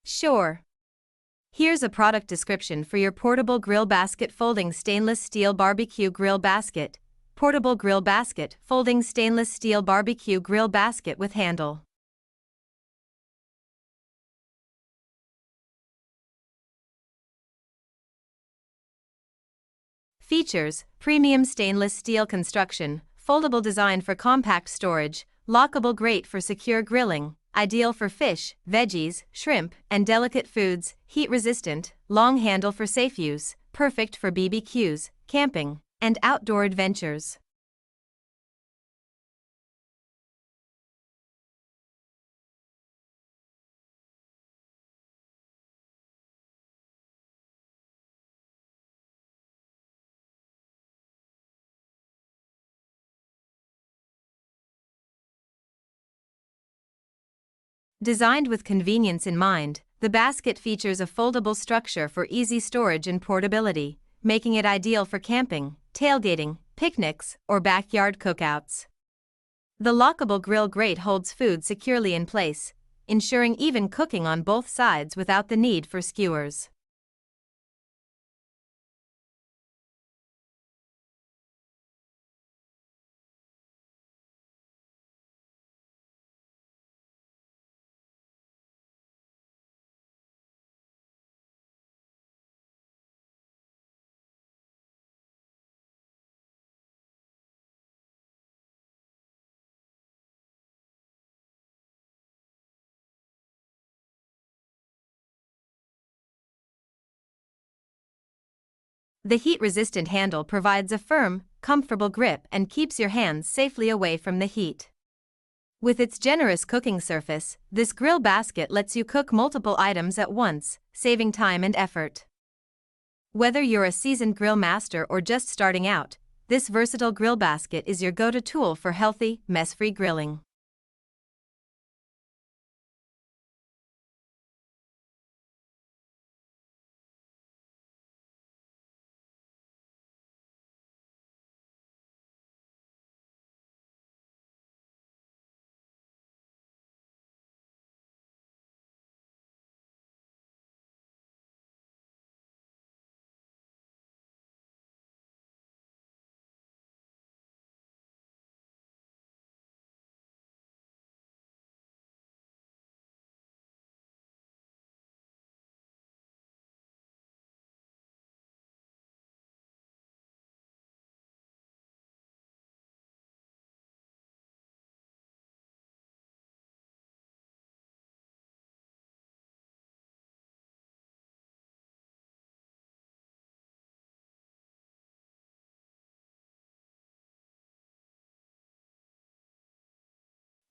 Sure. Here's a product description for your portable grill basket: folding stainless steel barbecue grill basket. Portable grill basket, folding stainless steel barbecue grill basket with handle. Features: premium stainless steel construction, foldable design for compact storage, lockable grate for secure grilling, ideal for fish, veggies, shrimp, and delicate foods, heat resistant, long handle for safe use, perfect for BBQs, camping, and outdoor adventures. Designed with convenience in mind, the basket features a foldable structure for easy storage and portability, making it ideal for camping, tailgating, picnics, or backyard cookouts. The lockable grill grate holds food securely in place, ensuring even cooking on both sides without the need for skewers. The heat-resistant handle provides a firm, comfortable grip and keeps your hands safely away from the heat. With its generous cooking surface, this grill basket lets you cook multiple items at once, saving time and effort. Whether you're a seasoned grill master or just starting out, this versatile grill basket is your go-to tool for healthy, mess-free grilling.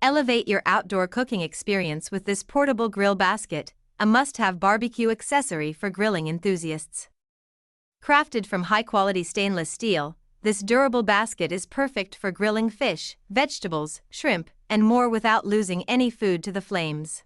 Elevate your outdoor cooking experience with this portable grill basket, a must-have barbecue accessory for grilling enthusiasts. Crafted from high-quality stainless steel, this durable basket is perfect for grilling fish, vegetables, shrimp, and more without losing any food to the flames.